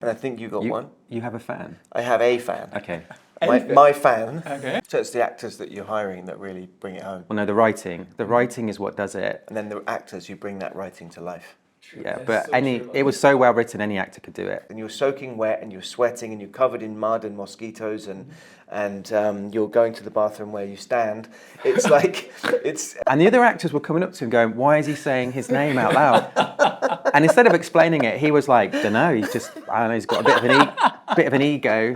And I think you got one. You have a fan? I have a fan. Okay. My fan. Okay. So it's the actors that you're hiring that really bring it home. Well, no, the writing. The writing is what does it. And then the actors who bring that writing to life. True. Yeah, That's but so true. it was so well written, any actor could do it. And you're soaking wet and you're sweating and you're covered in mud and mosquitoes and you're going to the bathroom where you stand. It's like, it's... And the other actors were coming up to him going, why is he saying his name out loud? And instead of explaining it, he was like, don't know, he's just, I don't know, he's got a bit of an ego.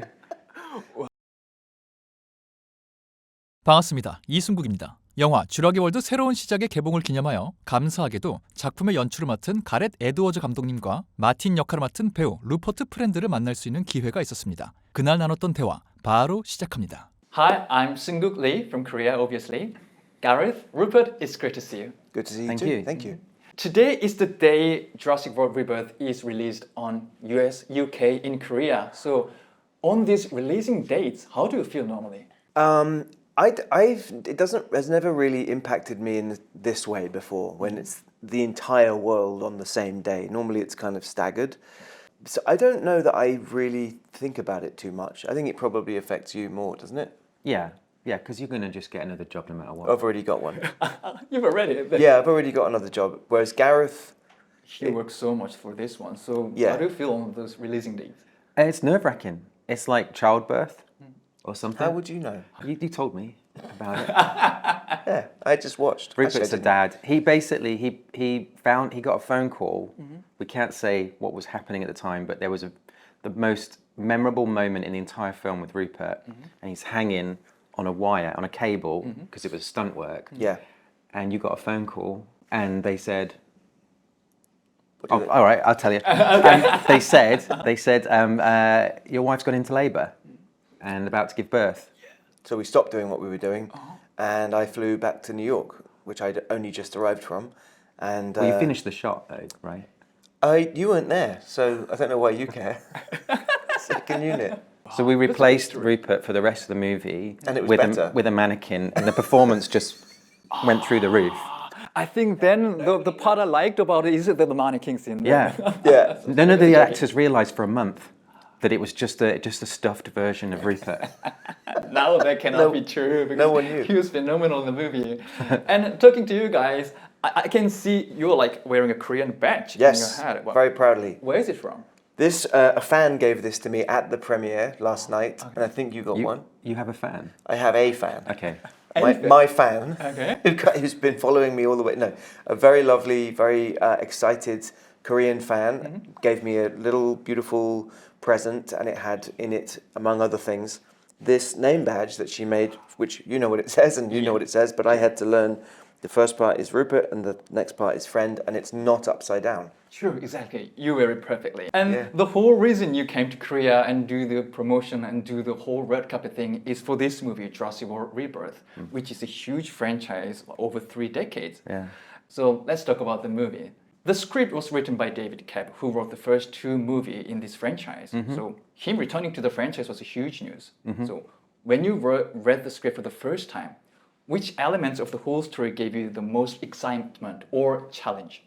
반갑습니다. 이승국입니다. 영화 쥐라기 월드 새로운 시작의 개봉을 기념하여 감사하게도 작품의 연출을 맡은 가렛 에드워즈 감독님과 마틴 역할을 맡은 배우 루퍼트 프렌드를 만날 수 있는 기회가 있었습니다. 그날 나눴던 대화 바로 시작합니다. Hi, I'm Seunguk Lee from Korea, obviously. Gareth, Rupert, it's great to see you. Good to see you Thank too. you. Thank you. Today is the day Jurassic World Rebirth is released on US, UK, in Korea. So, on these releasing dates, how do you feel normally? It has never really impacted me in this way before, when it's the entire world on the same day. Normally it's kind of staggered. So I don't know that I really think about it too much. I think it probably affects you more, doesn't it? Yeah, because you're going to just get another job no matter what. I've already got one. You've already. Yeah, I've already got another job. Whereas Gareth... He worked so much for this one. So Yeah. how do you feel on those releasing dates? It's nerve-wracking. It's like childbirth or something. How would you know? You told me about it. Yeah, I just watched. Rupert's Actually, the I didn't. dad. He basically, he got a phone call. We can't say what was happening at the time, but there was the most memorable moment in the entire film with Rupert, and he's hanging on a wire, on a cable, because it was stunt work. Yeah. And you got a phone call, and they said, What do "Oh, you- all right, I'll tell you." And they said, your wife's gone into labour and about to give birth. So we stopped doing what we were doing, and I flew back to New York, which I'd only just arrived from. And Well, you finished the shot, though, right? you weren't there, so I don't know why you care. Second unit. So we replaced Rupert for the rest of the movie And it was with better. with a mannequin, and the performance just went through the roof. I think then the part I liked about it is the mannequin scene. Yeah. Yeah. None of the actors realised for a month that it was just a stuffed version of Rupert. Now that cannot be true because no one knew. he was phenomenal in the movie. And talking to you guys, I can see you're like wearing a Korean badge Yes, on your head. very proudly. Where is it from? This a fan gave this to me at the premiere last night, and I think you got one. You have a fan? I have a fan. Okay. My fan, Okay. who's been following me all the way. No, a very lovely, very excited Korean fan gave me a little beautiful present, and it had in it, among other things, this name badge that she made, which you know what it says and you know what it says, but I had to learn the first part is Rupert and the next part is friend, and it's not upside down. True, exactly. You wear it perfectly. And Yeah. the whole reason you came to Korea and do the promotion and do the whole red carpet thing is for this movie, Jurassic World Rebirth, which is a huge franchise over 3 decades. Yeah. So let's talk about the movie. The script was written by David Koepp, who wrote the first 2 movies in this franchise. So him returning to the franchise was a huge news. So when you read the script for the first time, which elements of the whole story gave you the most excitement or challenge?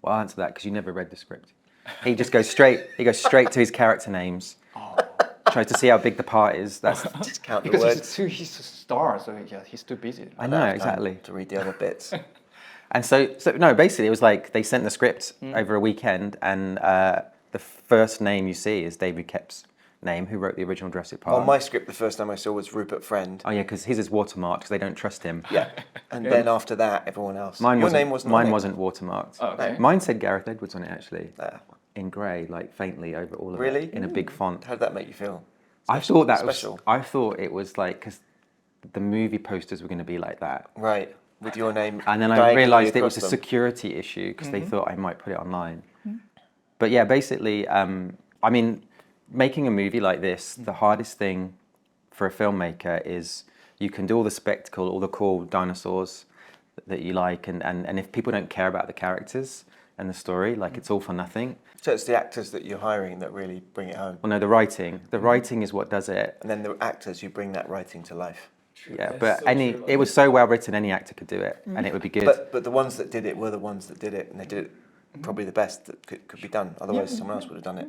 Well, I'll answer that because you never read the script. He just goes straight. He goes straight to his character names. Tries to see how big the part is. That's. Just count the Because words. he's a star, so yeah, he's too busy. I know exactly. To read the other bits. And so no, basically it was like they sent the script over a weekend, and the first name you see is David Koepp's name, who wrote the original Jurassic Park. On my script, the first time I saw was Rupert Friend. Oh yeah, because his is watermarked because they don't trust him. Yeah. And then after that, everyone else. Mine Your wasn't. name wasn't. Mine on it. wasn't watermarked. Oh, okay. Mine said Gareth Edwards on it actually, Ah. in grey, like faintly over all of Really? it, in a big font. How did that make you feel? I thought that special. was. I thought it was like because the movie posters were going to be like that, Right. With your name. and then I diagonally realised it was a across them. security issue because they thought I might put it online. But yeah, basically, I mean, making a movie like this, the hardest thing for a filmmaker is you can do all the spectacle, all the cool dinosaurs that you like, and if people don't care about the characters and the story, like it's all for nothing. So it's the actors that you're hiring that really bring it home. Well, no, the writing. The writing is what does it. And then the actors who bring that writing to life. Yeah, but it was so well written, any actor could do it, and it would be good. But the ones that did it were the ones that did it, and they did it probably the best that could be done. Otherwise, someone else would have done it.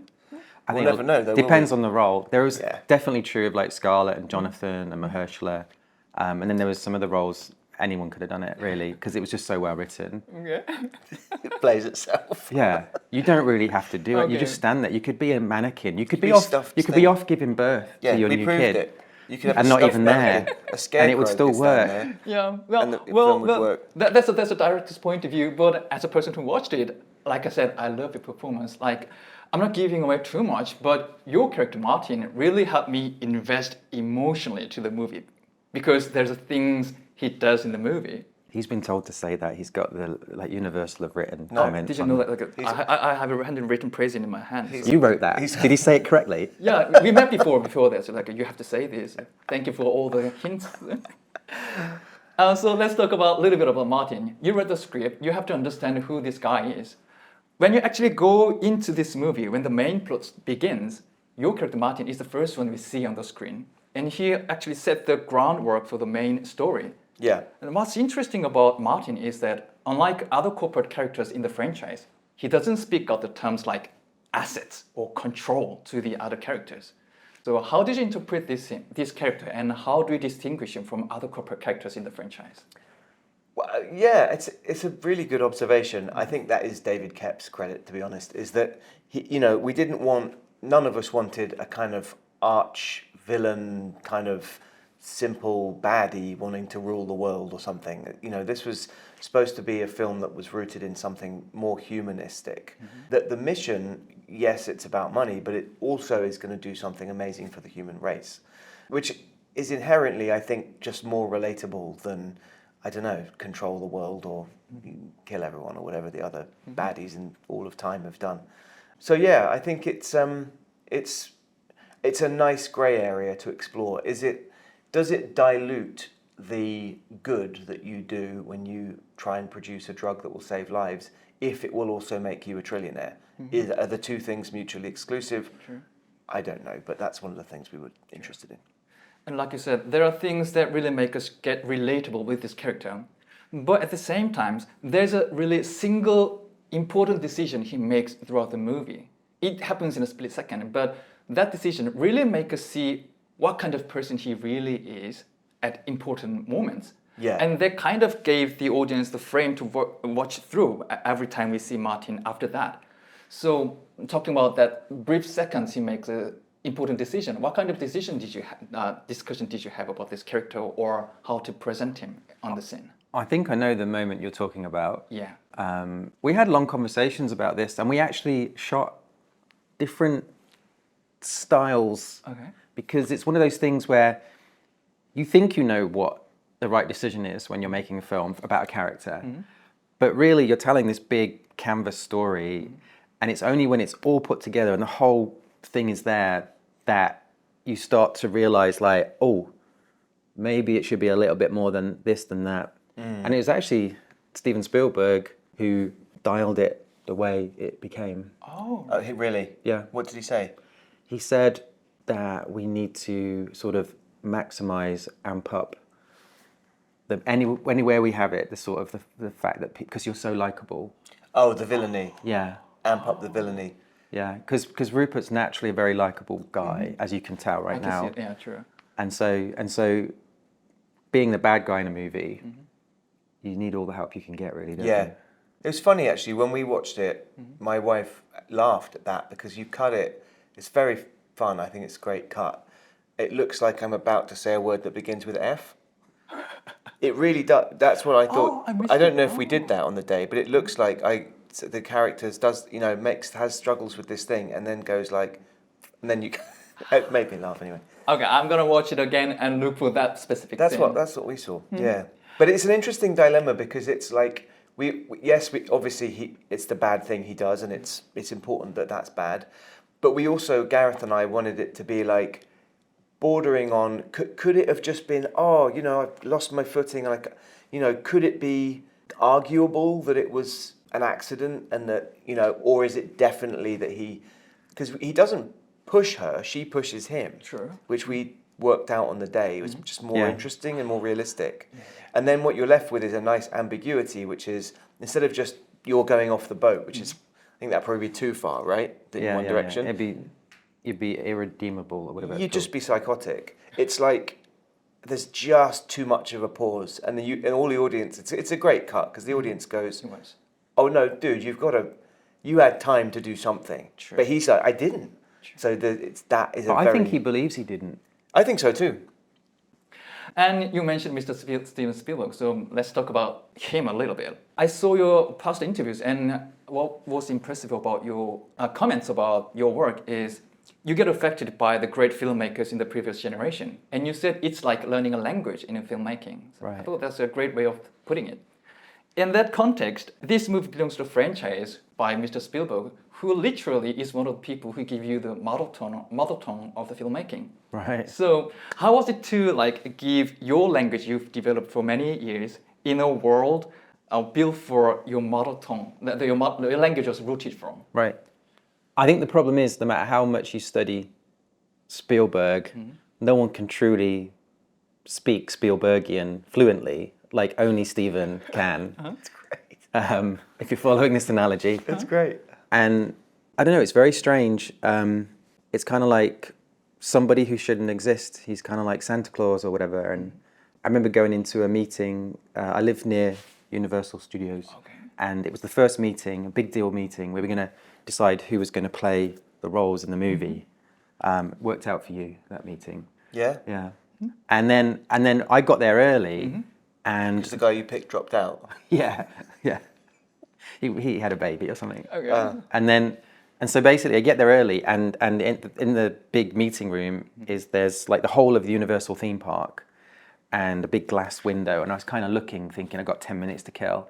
I We'll think never know, though, will depends we? on the role. There was Yeah. definitely true of like Scarlett and Jonathan and Mahershala, and then there was some of the roles anyone could have done it really because it was just so well written. Yeah. It plays itself. Yeah, you don't really have to do it. You Okay. just stand there. You could be a mannequin. You could be be off. stuffed You could be thing. off giving birth Yeah, to your we new proved kid, it. You could have and a not stuffed even mannequin, there, a scarecrow and it would still could stand work. there. Yeah, well, And the film would work. That's a director's point of view. But as a person who watched it, like I said, I love your performance. Like, I'm not giving away too much, but your character Martin really helped me invest emotionally to the movie because there's things he does in the movie. He's been told to say that. He's got the like universal of written No, comments. Did you on know it. that? Like, I have a handwritten praise in my hand. So- You wrote that. Did he say it correctly? Yeah, we met before that. So like, you have to say this. Thank you for all the hints. So let's talk about a little bit about Martin. You read the script. You have to understand who this guy is. When you actually go into this movie, when the main plot begins, your character Martin is the first one we see on the screen, and he actually set the groundwork for the main story. Yeah. And what's interesting about Martin is that, unlike other corporate characters in the franchise, he doesn't speak out the terms like assets or control to the other characters. So how did you interpret this character, and how do you distinguish him from other corporate characters in the franchise? Well, yeah, it's a really good observation. I think that is David Koepp's credit, to be honest, is that we didn't want, none of us wanted a kind of arch villain, kind of simple baddie wanting to rule the world or something. This was supposed to be a film that was rooted in something more humanistic. That the mission, yes, it's about money, but it also is going to do something amazing for the human race, which is inherently, I think, just more relatable than, I don't know, control the world or kill everyone or whatever the other baddies in all of time have done. So yeah, I think it's a nice grey area to explore. Does it dilute the good that you do when you try and produce a drug that will save lives if it will also make you a trillionaire? Are the two things mutually exclusive? Sure. I don't know, but that's one of the things we were interested in. And like you said, there are things that really make us get relatable with this character. But at the same time, there's a really single important decision he makes throughout the movie. It happens in a split second, but that decision really makes us see what kind of person he really is at important moments. Yeah. And that kind of gave the audience the frame to watch through every time we see Martin after that. So talking about that brief seconds he makes an important decision, what kind of decision discussion did you have about this character or how to present him on the scene? I think I know the moment you're talking about. Yeah. We had long conversations about this, and we actually shot different styles. Okay. Because it's one of those things where you think you know what the right decision is when you're making a film about a character, but really you're telling this big canvas story, and it's only when it's all put together and the whole thing is there that you start to realize, like, oh, maybe it should be a little bit more than this, than that. And it was actually Steven Spielberg who dialed it the way it became. Oh. Really? Yeah. What did he say? He said that we need to sort of maximize, amp up anywhere we have it, the sort of the fact that because you're so likable. Oh, the villainy. Yeah. Amp up the villainy. Yeah, because Rupert's naturally a very likable guy, as you can tell right I can now. see it. Yeah, true. And so being the bad guy in a movie, you need all the help you can get, really, don't Yeah. you? It was funny, actually, when we watched it, my wife laughed at that because you cut it. It's very fun. I think it's a great cut. It looks like I'm about to say a word that begins with F. It really does. That's what I thought. I don't know if we did that on the day, but it looks like the characters has struggles with this thing and then goes like, and then you, it made me laugh anyway. Okay, I'm gonna watch it again and look for that specific That's thing. what we saw. Yeah, but it's an interesting dilemma because it's like we obviously it's the bad thing he does and it's important that that's bad, but we also, Gareth and I, wanted it to be like bordering on, could it have just been, I've lost my footing, could it be arguable that it was an accident and that, or is it definitely that because he doesn't push her, she pushes him. Sure. Which we worked out on the day. It was just more interesting and more realistic. Yeah. And then what you're left with is a nice ambiguity, which is instead of just you're going off the boat, which is, I think that'd probably be too far, right? In one direction. Yeah. It'd be You'd be irredeemable or whatever. You'd just be psychotic. It's like there's just too much of a pause, and and all the audience. It's a great cut because the audience goes, "Oh no, dude, you had time to do something." True. But he's like, "I didn't." True. So I think he believes he didn't. I think so too. And you mentioned Mr. Steven Spielberg, so let's talk about him a little bit. I saw your past interviews, and what was impressive about your comments about your work is you get affected by the great filmmakers in the previous generation. And you said it's like learning a language in filmmaking. So Right. I thought that's a great way of putting it. In that context, this movie belongs to a franchise by Mr. Spielberg, who literally is one of the people who give you the mother tongue of the filmmaking. Right. So how was it to like give your language you've developed for many years in a world built for your mother tongue, that your language was rooted from? Right. I think the problem is, no matter how much you study Spielberg, no one can truly speak Spielbergian fluently, like only Steven can. That's great. If you're following this analogy. That's great. And I don't know, it's very strange. It's kind of like somebody who shouldn't exist. He's kind of like Santa Claus or whatever. And I remember going into a meeting. I live near Universal Studios. Okay. And it was the first meeting, a big deal meeting. We were going to decide who was going to play the roles in the movie. Worked out for you, that meeting. Yeah. Yeah. And then I got there early, and Because the guy you picked dropped out. yeah. He had a baby or something. Okay. And so basically I get there early, and in the big meeting room there's like the whole of the Universal theme park and a big glass window, and I was kind of looking, thinking I've got 10 minutes to kill.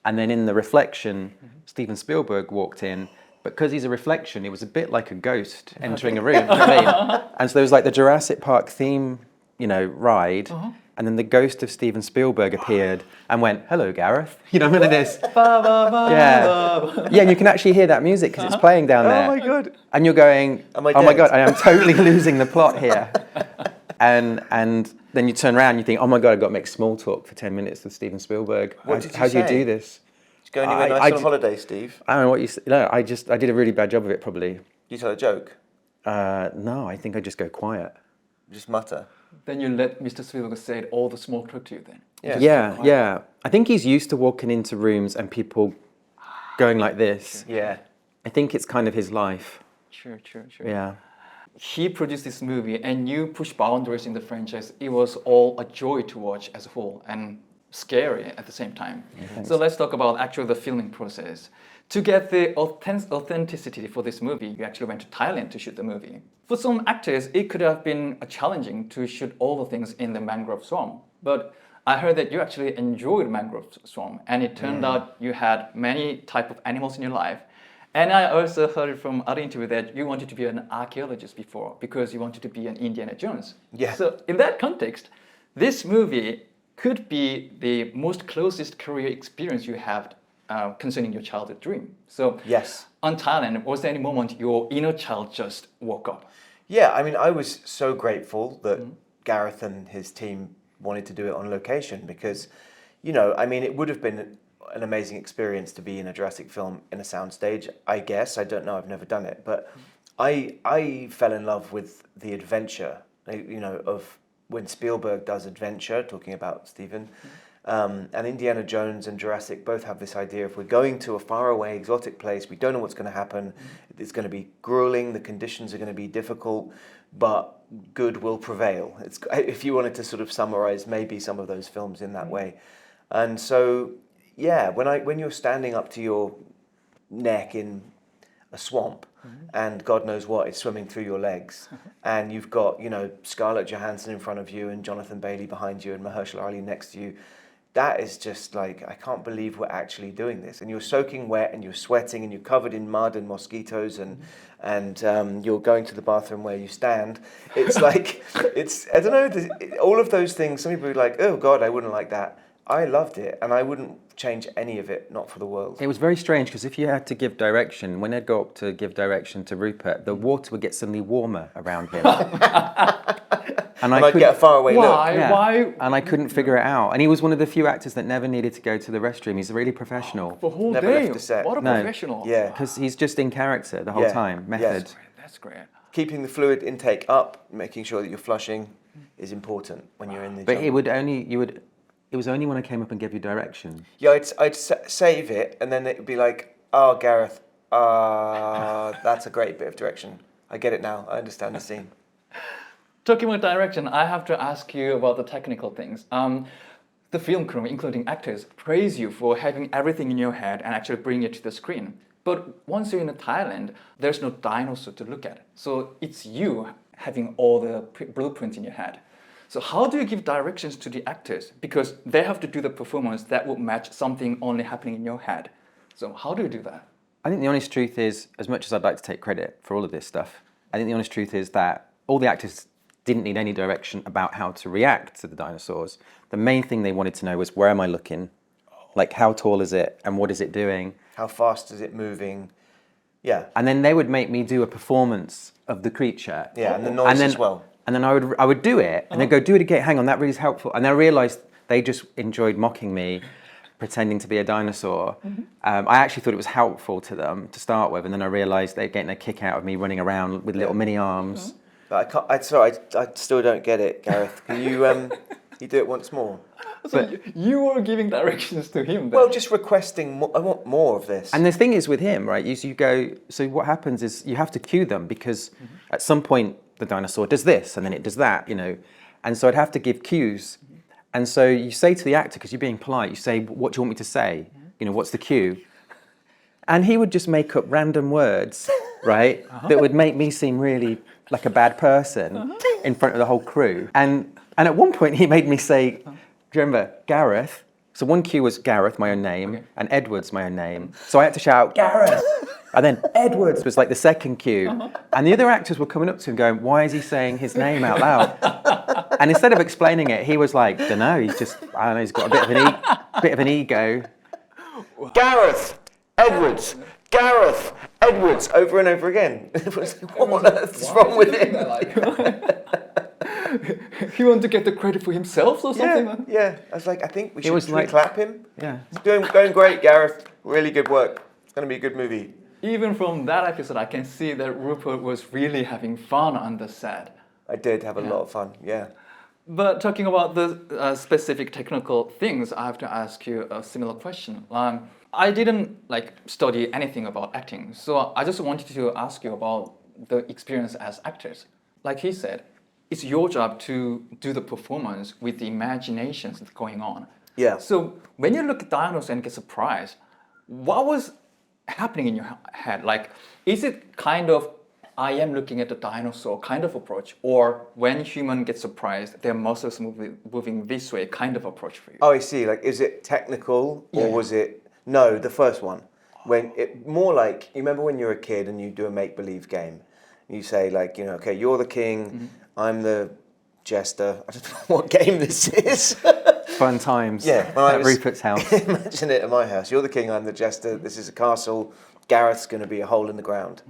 And then in the reflection, Steven Spielberg walked in. Because he's a reflection, it was a bit like a ghost entering a room. You know what I mean? And so there was like the Jurassic Park theme, ride, and then the ghost of Steven Spielberg appeared and went, "Hello, Gareth." Like this. Yeah, and you can actually hear that music because it's playing down there. Oh my God. And you're going, Am I "Oh my dead?" God, I am totally losing the plot here." And then you turn around and you think, "Oh my God, I've got to make small talk for 10 minutes with Steven Spielberg. What did you How do you say? do this?" Go anywhere nice on holiday, Steve? I don't know what you said. No, I did a really bad job of it, probably. You tell a joke. No, I think I just go quiet. Just mutter. Then you let Mr. Spielberg say all the small talk to you then? Yeah. I think he's used to walking into rooms and people going like this. Yeah. I think it's kind of his life. Sure. Yeah. He produced this movie and you pushed boundaries in the franchise. It was all a joy to watch as a whole and scary at the same time. So let's talk about actually the filming process. To get the authenticity for this movie, you actually went to Thailand to shoot the movie. For some actors, it could have been challenging to shoot all the things in the mangrove swamp. But I heard that you actually enjoyed mangrove swamp, and it turned out you had many type of animals in your life. And I also heard from other interview that you wanted to be an archaeologist before because you wanted to be an Indiana Jones. Yeah. So in that context, this movie could be the most closest career experience you have concerning your childhood dream. So Yes. on Thailand, was there any moment your inner child just woke up? Yeah, I mean, I was so grateful that Gareth and his team wanted to do it on location because, it would have been an amazing experience to be in a Jurassic film in a soundstage, I guess. I don't know, I've never done it. But I fell in love with the adventure, of when Spielberg does adventure, talking about Steven, and Indiana Jones and Jurassic both have this idea if we're going to a faraway exotic place, we don't know what's going to happen, it's going to be grueling, the conditions are going to be difficult, but good will prevail. If you wanted to sort of summarize maybe some of those films in that way. And so, yeah, when you're standing up to your neck in a swamp, and God knows what is swimming through your legs, and you've got Scarlett Johansson in front of you and Jonathan Bailey behind you and Mahershala Ali next to you, that is just like, I can't believe we're actually doing this. And you're soaking wet and you're sweating and you're covered in mud and mosquitoes and you're going to the bathroom where you stand. It's like, I don't know, all of those things. Some people are like, oh God, I wouldn't like that. I loved it, and I wouldn't change any of it, not for the world. It was very strange because if you had to give direction, when I'd go up to give direction to Rupert, the water would get suddenly warmer around him. And I'd get a faraway look. Why? And I couldn't figure it out. And he was one of the few actors that never needed to go to the restroom. He's really professional. The whole Never day. left the set. What a No. professional. Yeah. Because he's just in character the whole time, method. That's great. keeping the fluid intake up, making sure that you're flushing is important when you're in the But jungle. it was only when I came up and gave you direction. Yeah, I'd save it, and then it'd be like, oh, Gareth, that's a great bit of direction. I get it now. I understand the scene. Talking about direction, I have to ask you about the technical things. The film crew, including actors, praise you for having everything in your head and actually bring it to the screen. But once you're in Thailand, there's no dinosaur to look at. So it's you having all the blueprints in your head. So how do you give directions to the actors? Because they have to do the performance that would match something only happening in your head. So how do you do that? I think the honest truth is, as much as I'd like to take credit for all of this stuff, I think the honest truth is that all the actors didn't need any direction about how to react to the dinosaurs. The main thing they wanted to know was, where am I looking? Like, how tall is it and what is it doing? How fast is it moving? Yeah. And then they would make me do a performance of the creature. Yeah, and the noise as well. And then I would do it, and they'd go, do it again, hang on, that really is helpful. And I realised they just enjoyed mocking me, pretending to be a dinosaur. I actually thought it was helpful to them to start with, and then I realised they're getting a kick out of me running around with little mini arms. But I still don't get it, Gareth. Can you you do it once more? So you were giving directions to him then? Well, just requesting more. I want more of this. And the thing is with him, right, you go, so what happens is you have to cue them, because at some point the dinosaur does this and then it does that, you know. And so I'd have to give cues. And so you say to the actor, because you're being polite, you say, what do you want me to say? You know, what's the cue? And he would just make up random words, right, that would make me seem really like a bad person in front of the whole crew. And at one point he made me say, do you remember, Gareth? So one cue was Gareth, my own name, and Edwards, my own name. So I had to shout, Gareth! And then Edwards was like the second cue. And the other actors were coming up to him going, why is he saying his name out loud? And instead of explaining it, he was like, dunno, he's just, I don't know, he's got a bit of an ego. Gareth Edwards, Gareth Edwards, over and over again. It was like, what on earth is wrong with him? He wanted to get the credit for himself or something? Yeah. I was like, I think we should like, clap him. Yeah. It's going great, Gareth. Really good work. It's going to be a good movie. Even from that episode, I can see that Rupert was really having fun on the set. I did have a lot of fun, yeah. But talking about the specific technical things, I have to ask you a similar question. I didn't study anything about acting, so I just wanted to ask you about the experience as actors. Like he said, it's your job to do the performance with the imaginations that's going on. Yeah. So when you look at dinosaurs and get surprised, what was happening in your head? Like, is it kind of, I am looking at the dinosaur kind of approach, or when human gets surprised, their muscles moving this way kind of approach for you? Oh, I see. Like, is it technical or was it? No, the first one. When it more like, you remember when you're a kid and you do a make-believe game? You say like, you know, okay, you're the king, I'm the jester. I don't know what game this is. Fun times. Yeah, at Rupert's house. Imagine it at my house. You're the king, I'm the jester. This is a castle. Gareth's going to be a hole in the ground.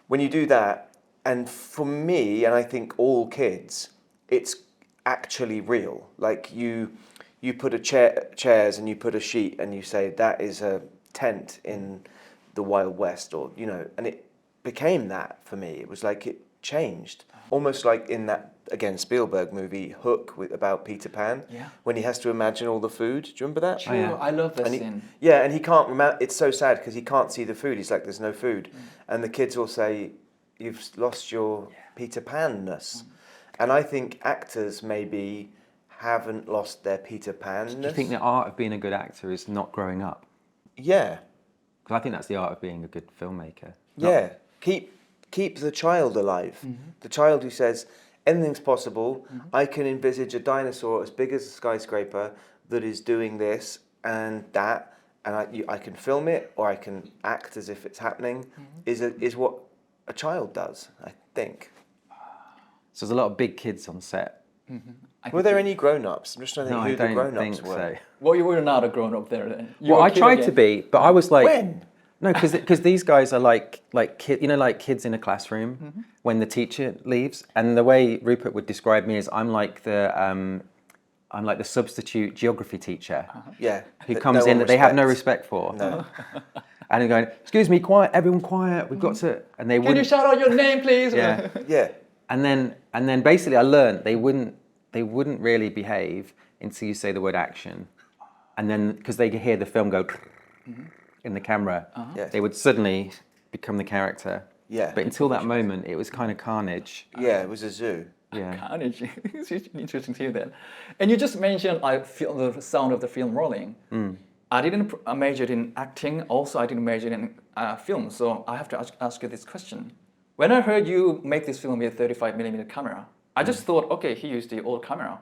When you do that, and for me, and I think all kids, it's actually real. Like you put a chairs and you put a sheet and you say that is a tent in the Wild West, or you know, and it became that for me. It was like it changed, almost like in that again Spielberg movie Hook about Peter Pan, when he has to imagine all the food. Do you remember that? True, I love that scene. And he can't remember. It's so sad because he can't see the food. He's like, there's no food, and the kids will say, "You've lost your Peter Pan-ness," and I think actors maybe haven't lost their Peter Pan-ness. Do you think the art of being a good actor is not growing up? Yeah. Because I think that's the art of being a good filmmaker. Yeah. Keep the child alive. The child who says, anything's possible. I can envisage a dinosaur as big as a skyscraper that is doing this and that, and I can film it or I can act as if it's happening, is what a child does, I think. So there's a lot of big kids on set. Were there any grown-ups? I'm just trying to think who the grown-ups were. So. Well, you were not a grown-up there then. Well, I tried to be, but I was like... When? No, because these guys are like kids in a classroom when the teacher leaves, and the way Rupert would describe me is I'm like the substitute geography teacher. Yeah. Who comes in that they have no respect for. No. and they're going, "Excuse me, quiet, everyone, quiet. We've got to." And they Can you wouldn't. shout out your name, please? Yeah. Yeah. And then basically, I learned they wouldn't really behave until you say the word action, and then because they could hear the film go in the camera, Yes. they would suddenly become the character. Yeah. But until that moment, it was kind of carnage. Yeah, it was a zoo. Yeah. Carnage. It's interesting to hear that. And you just mentioned the sound of the film rolling. I didn't major in acting. Also, I didn't major in film. So I have to ask you this question. When I heard you make this film with a 35mm camera, I just thought, okay, he used the old camera.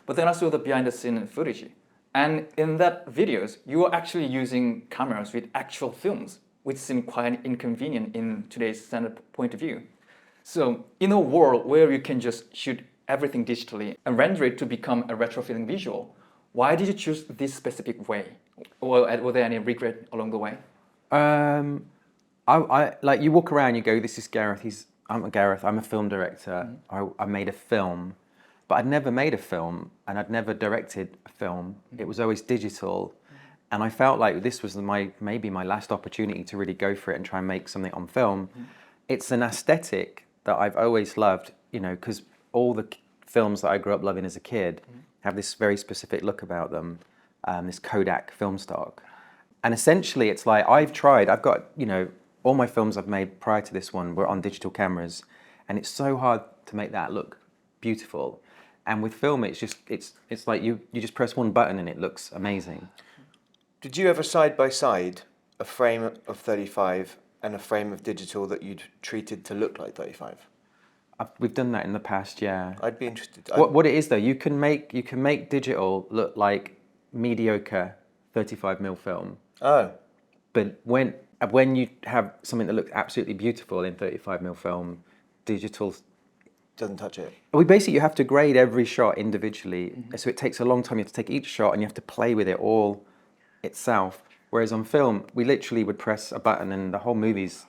But then I saw the behind-the-scene footage. And in that videos, you were actually using cameras with actual films, which seemed quite inconvenient in today's standard point of view. So in a world where you can just shoot everything digitally and render it to become a retro feeling visual, why did you choose this specific way? Or were there any regret along the way? I like you walk around, you go, "This is Gareth. I'm a film director. I made a film." But I'd never made a film and I'd never directed a film. It was always digital. And I felt like this was maybe my last opportunity to really go for it and try and make something on film. It's an aesthetic that I've always loved, you know, because all the films that I grew up loving as a kid have this very specific look about them, this Kodak film stock. And essentially it's like I've got, you know, all my films I've made prior to this one were on digital cameras, and it's so hard to make that look beautiful. And with film, it's like you just press one button and it looks amazing. Did you ever side by side a frame of 35 and a frame of digital that you'd treated to look like 35? We've done that in the past, yeah. I'd be interested. What it is though, you can make digital look like mediocre 35mm film. Oh. But when you have something that looks absolutely beautiful in 35mm film, digital Doesn't touch it. you have to grade every shot individually. So it takes a long time. You have to take each shot and you have to play with it all itself. Whereas on film, we literally would press a button and the whole movie's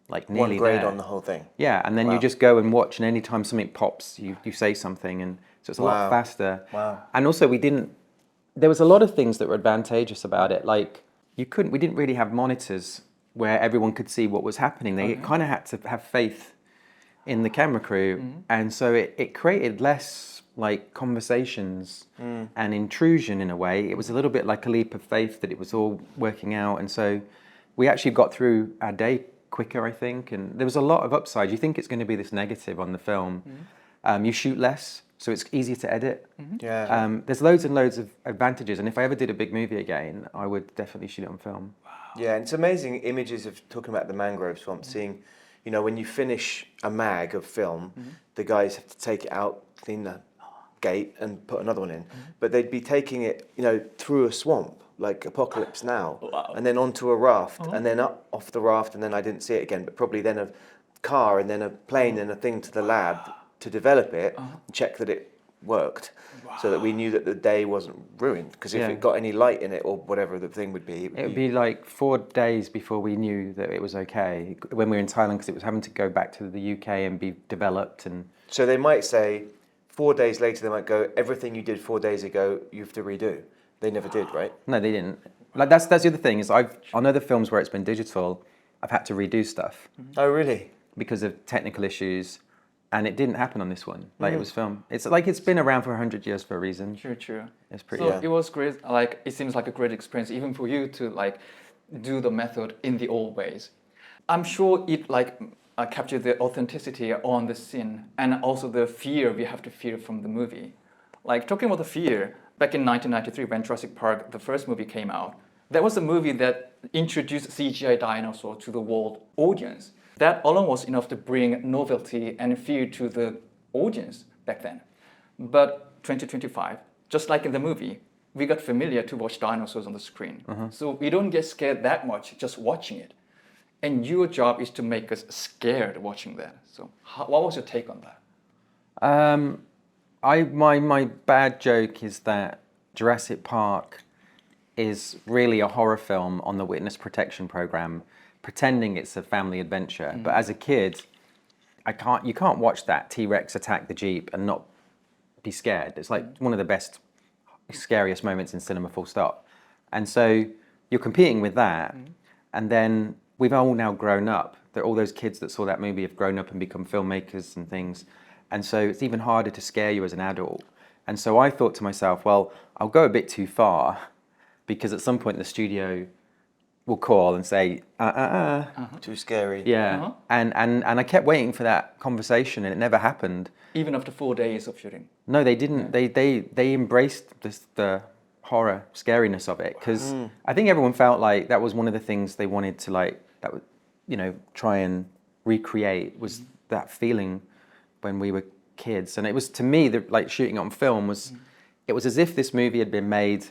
like nearly One grade there. on the whole thing. Yeah, and then Wow. you just go and watch, and anytime something pops, you say something, and so it's a lot Wow. faster. Wow. And also there was a lot of things that were advantageous about it. Like we didn't really have monitors where everyone could see what was happening. They kind of had to have faith in the camera crew, and so it created less like conversations and intrusion in a way. It was a little bit like a leap of faith that it was all working out, and so we actually got through our day quicker, I think, and there was a lot of upside. You think it's going to be this negative on the film. You shoot less, so it's easier to edit. Yeah. There's loads and loads of advantages, and if I ever did a big movie again, I would definitely shoot it on film. Yeah, and it's amazing images of talking about the mangrove swamp, seeing, you know, when you finish a mag of film, the guys have to take it out, clean the gate and put another one in. But they'd be taking it, you know, through a swamp, like Apocalypse Now, and then onto a raft, and then up off the raft, and then I didn't see it again, but probably then a car, and then a plane, and a thing to the lab to develop it, and check that it worked, so that we knew that the day wasn't ruined, because if Yeah. it got any light in it, or whatever the thing would be, It would be like 4 days before we knew that it was okay when we were in Thailand, because it was having to go back to the UK and be developed. And So they might say, 4 days later, they might go, everything you did 4 days ago, you have to redo. They never did, right? no, they didn't. Like that's the other thing is on other films where it's been digital, I've had to redo stuff Oh, really? because of technical issues, and it didn't happen on this one. Like it was film. It's like it's been around for 100 years for a reason. True. It's pretty. So it was great. Like it seems like a great experience, even for you to like do the method in the old ways. I'm sure it like captured the authenticity on the scene and also the fear we have to fear from the movie. Like talking about the fear, back in 1993 when Jurassic Park, the first movie came out, that was a movie that introduced CGI dinosaur to the world audience. That alone was enough to bring novelty and fear to the audience back then. But 2025, just like in the movie, we got familiar to watch dinosaurs on the screen. So we don't get scared that much just watching it. And your job is to make us scared watching that. So what was your take on that? My bad joke is that Jurassic Park is really a horror film on the witness protection program, pretending it's a family adventure. But as a kid, you can't watch that T-Rex attack the Jeep and not be scared. It's like one of the best, scariest moments in cinema, full stop. And so you're competing with that. And then we've all now grown up. All those kids that saw that movie have grown up and become filmmakers and things. And so it's even harder to scare you as an adult. And so I thought to myself, well, I'll go a bit too far because at some point the studio will call and say, Too scary. Yeah. And I kept waiting for that conversation and it never happened. Even after 4 days of shooting? No, they didn't. They embraced the horror scariness of it because I think everyone felt like that was one of the things they wanted to try and recreate was that feeling when we were kids. And it was, to me, like shooting it on film it was as if this movie had been made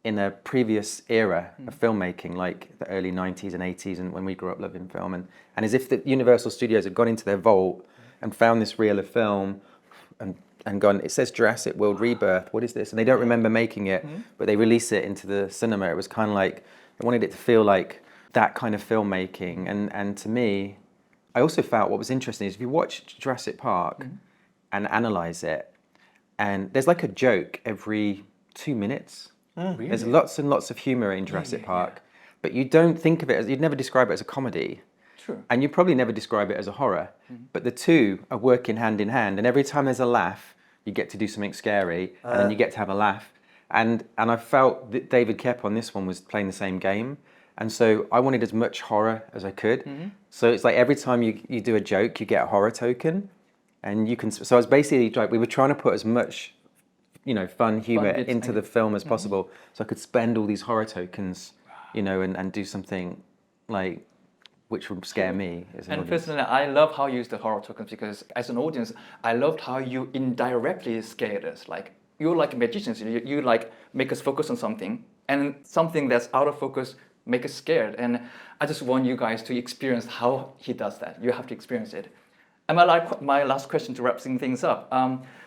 in a previous era of filmmaking, like the early 90s and 80s and when we grew up loving film. And as if the Universal Studios had gone into their vault and found this reel of film and gone, it says Jurassic World Rebirth, what is this? And they don't remember making it, but they release it into the cinema. It was kind of like, they wanted it to feel like that kind of filmmaking. And to me, I also felt what was interesting is if you watch Jurassic Park and analyze it, and there's like a joke every 2 minutes. Really? There's lots and lots of humor in Jurassic Park, but you don't think of it as, you'd never describe it as a comedy. True. And you probably never describe it as a horror, but the two are working hand in hand. And every time there's a laugh, you get to do something scary, and then you get to have a laugh. And I felt that David Koepp on this one was playing the same game. And so I wanted as much horror as I could. So it's like every time you do a joke, you get a horror token. And you can, so I was basically like, we were trying to put as much, fun humor bits into the film as possible. So I could spend all these horror tokens, and do something like, which would scare me as an And audience. personally, I love how you use the horror tokens because as an audience, I loved how you indirectly scared us. Like, you're like magicians, you like make us focus on something, and something that's out of focus make us scared. And I just want you guys to experience how he does that. You have to experience it. And my last question to wrap things up.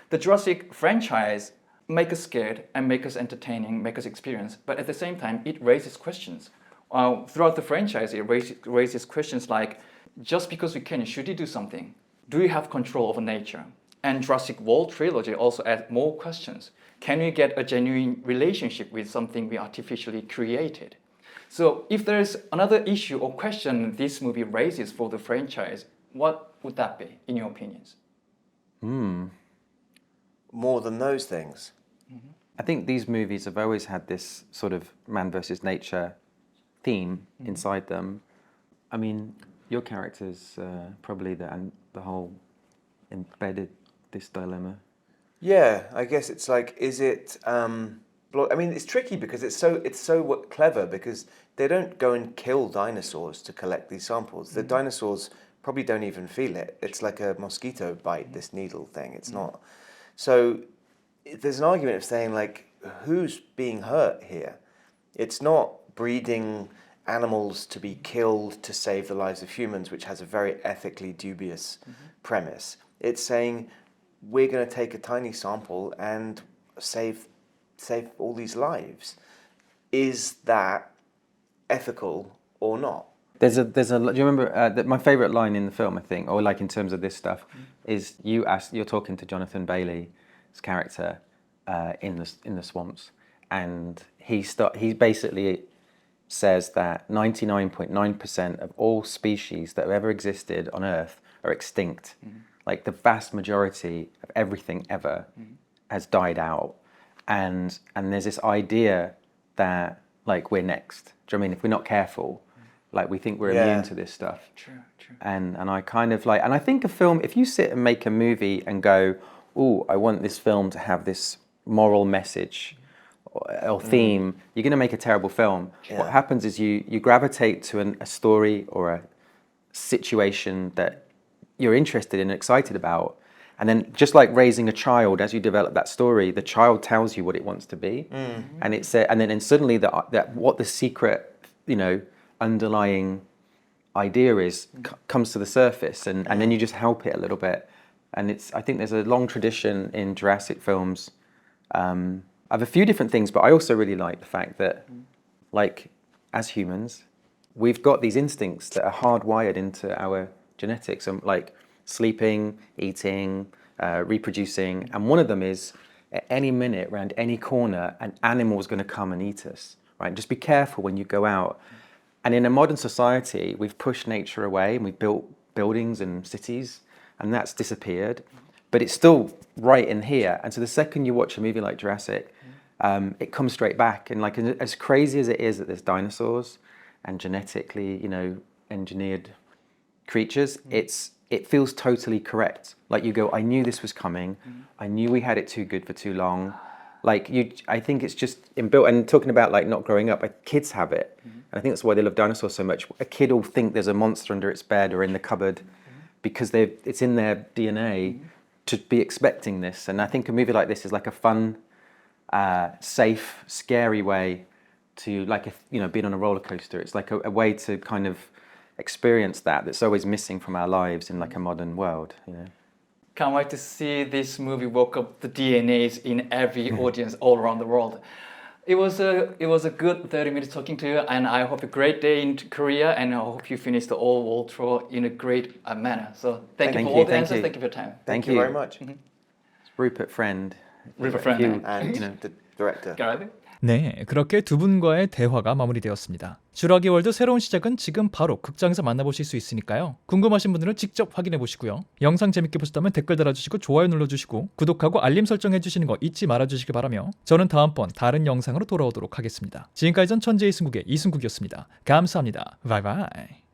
The Jurassic franchise make us scared and make us entertaining, make us experience, but at the same time, it raises questions. Throughout the franchise, it raises questions like, just because we can, should you do something? Do you have control over nature? And Jurassic World trilogy also adds more questions. Can we get a genuine relationship with something we artificially created? So if there's another issue or question this movie raises for the franchise, what would that be, in your opinions? More than those things. I think these movies have always had this sort of man versus nature theme inside them. I mean, your characters probably the whole embedded this dilemma. Yeah, I guess it's like, is it? I mean, it's tricky because it's so clever because they don't go and kill dinosaurs to collect these samples. The dinosaurs probably don't even feel it. It's like a mosquito bite. This needle thing. It's not. So there's an argument of saying like, who's being hurt here? It's not breeding animals to be killed to save the lives of humans, which has a very ethically dubious premise. It's saying we're going to take a tiny sample and save all these lives. Is that ethical or not? There's a. Do you remember my favorite line in the film? I think, or like in terms of this stuff, is you're talking to Jonathan Bailey's character in the swamps, and he basically says that 99.9% of all species that have ever existed on Earth are extinct. Like the vast majority of everything ever has died out, and there's this idea that like we're next. Do you know what I mean? If we're not careful, like we think we're immune to this stuff. True. And I kind of like, and I think a film, if you sit and make a movie and go, oh, I want this film to have this moral message or theme, you're going to make a terrible film. Yeah. What happens is you gravitate to a story or a situation that you're interested in and excited about. And then just like raising a child, as you develop that story, the child tells you what it wants to be. And then suddenly that what the secret, underlying idea is comes to the surface, and then you just help it a little bit. And I think there's a long tradition in Jurassic films of a few different things, but I also really like the fact that, like, as humans, we've got these instincts that are hardwired into our genetics, and like sleeping, eating, reproducing, and one of them is at any minute, around any corner, an animal is going to come and eat us. Right? Just be careful when you go out. And in a modern society, we've pushed nature away and we've built buildings and cities, and that's disappeared. But it's still right in here. And so the second you watch a movie like Jurassic, it comes straight back. And like as crazy as it is that there's dinosaurs and genetically, you know, engineered creatures, it feels totally correct. Like you go, I knew this was coming. I knew we had it too good for too long. Like I think it's just inbuilt. And talking about like not growing up, kids have it. And I think that's why they love dinosaurs so much. A kid will think there's a monster under its bed or in the cupboard because it's in their DNA to be expecting this. And I think a movie like this is like a fun, safe, scary way to being on a roller coaster. It's like a way to kind of experience that's always missing from our lives in like a modern world, you know. Can't wait to see this movie woke up the DNAs in every audience all around the world. It was a good 30 minutes talking to you, and I hope a great day in Korea, and I hope you finish the all world tour in a great manner. So thank you for all the answers. Thank you for your time. Thank you very much. Rupert Friend. Rupert Friend. And the director. 네, 그렇게 두 분과의 대화가 마무리되었습니다. 주라기 월드 새로운 시작은 지금 바로 극장에서 만나보실 수 있으니까요. 궁금하신 분들은 직접 확인해 보시고요. 영상 재밌게 보셨다면 댓글 달아주시고 좋아요 눌러주시고 구독하고 알림 설정해 주시는 거 잊지 말아주시기 바라며 저는 다음번 다른 영상으로 돌아오도록 하겠습니다. 지금까지 전 천재이승국의 이승국이었습니다. 감사합니다. 바이바이.